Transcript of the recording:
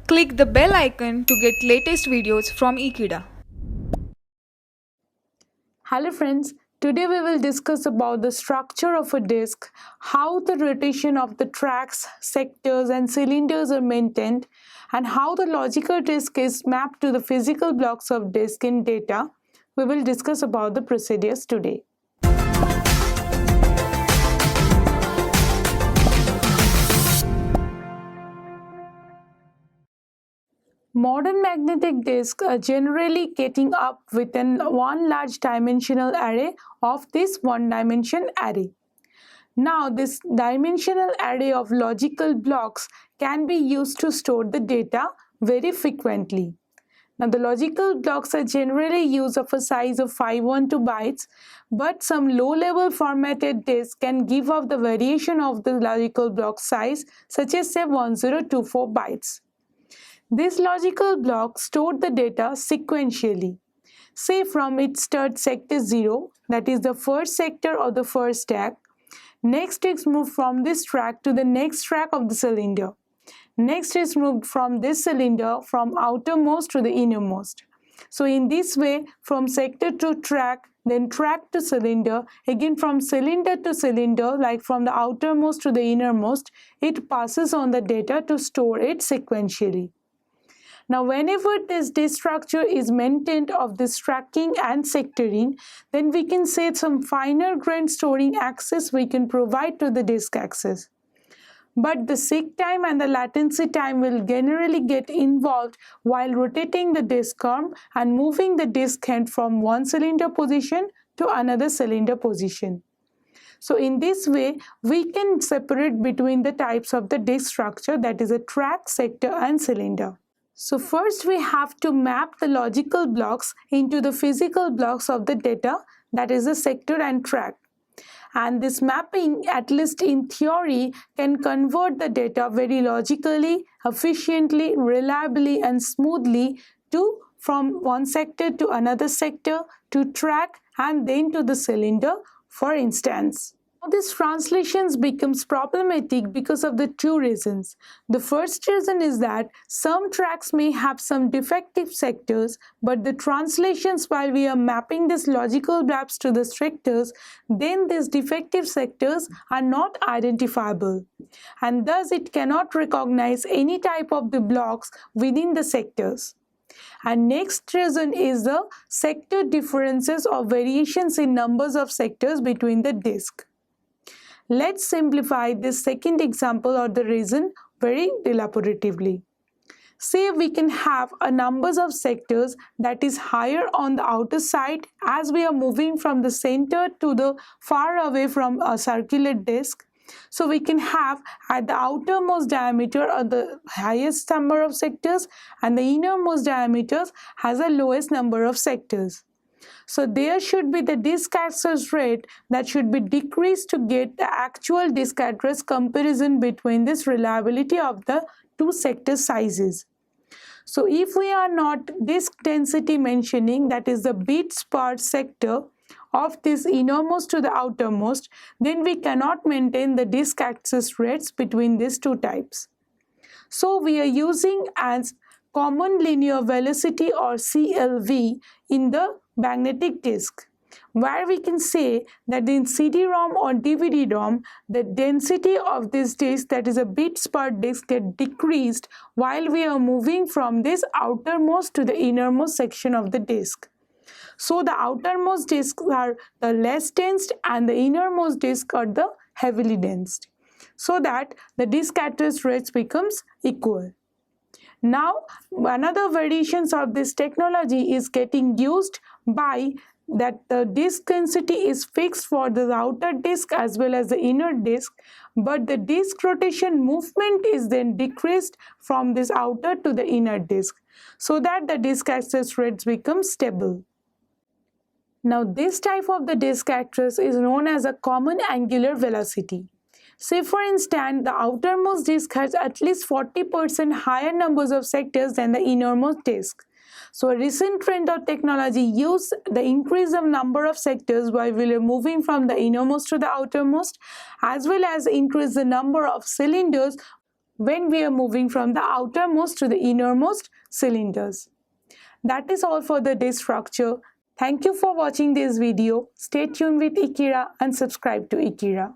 Click the bell icon to get latest videos from Ekeeda. Hello friends, today we will discuss about the structure of a disk, how the rotation of the tracks, sectors and cylinders are maintained, and how the logical disk is mapped to the physical blocks of disk in data. We will discuss about the procedures today. Modern magnetic disks are generally getting up within one large dimensional array of this one-dimension array. Now, this dimensional array of logical blocks can be used to store the data very frequently. Now, the logical blocks are generally used of a size of 512 bytes, but some low-level formatted disks can give off the variation of the logical block size, such as say 1024 bytes. This logical block stored the data sequentially. Say from its start sector 0, that is the first sector of the first stack. Next is moved from this track to the next track of the cylinder. Next is moved from this cylinder from outermost to the innermost. So in this way, from sector to track, then track to cylinder, again from cylinder to cylinder, like from the outermost to the innermost, it passes on the data to store it sequentially. Now, whenever this disk structure is maintained of this tracking and sectoring, then we can say some finer grained storing access we can provide to the disk access. But the seek time and the latency time will generally get involved while rotating the disk arm and moving the disk head from one cylinder position to another cylinder position. So in this way, we can separate between the types of the disk structure, that is a track, sector and cylinder. So first we have to map the logical blocks into the physical blocks of the data, that is the sector and track. And this mapping, at least in theory, can convert the data very logically, efficiently, reliably and smoothly from one sector to another sector, to track and then to the cylinder, for instance. This translations becomes problematic because of the two reasons. The first reason is that some tracks may have some defective sectors, but the translations, while we are mapping these logical blocks to the sectors, then these defective sectors are not identifiable, and thus it cannot recognize any type of the blocks within the sectors. And next reason is the sector differences or variations in numbers of sectors between the disk. Let's simplify this second example or the reason very elaboratively. Say we can have a numbers of sectors that is higher on the outer side as we are moving from the center to the far away from a circular disk. So we can have at the outermost diameter the highest number of sectors, and the innermost diameters has the lowest number of sectors. So there should be the disk access rate that should be decreased to get the actual disk address comparison between this reliability of the two sector sizes. So if we are not disk density mentioning, that is the bits per sector of this innermost to the outermost, then we cannot maintain the disk access rates between these two types. So we are using as common linear velocity or CLV in the magnetic disk, where we can say that in CD-ROM or DVD-ROM, the density of this disk, that is a bits per disk, get decreased while we are moving from this outermost to the innermost section of the disk. So the outermost disks are the less dense and the innermost disks are the heavily dense, so that the disk address rates becomes equal. Now, another variations of this technology is getting used by that the disk density is fixed for the outer disk as well as the inner disk, but the disk rotation movement is then decreased from this outer to the inner disk, so that the disk access rates become stable. Now, this type of the disk address is known as a common angular velocity. Say for instance, the outermost disk has at least 40% higher numbers of sectors than the innermost disk. So a recent trend of technology used the increase of number of sectors while we are moving from the innermost to the outermost, as well as increase the number of cylinders when we are moving from the outermost to the innermost cylinders. That is all for the disk structure. Thank you for watching this video. Stay tuned with Ekeeda and subscribe to Ekeeda.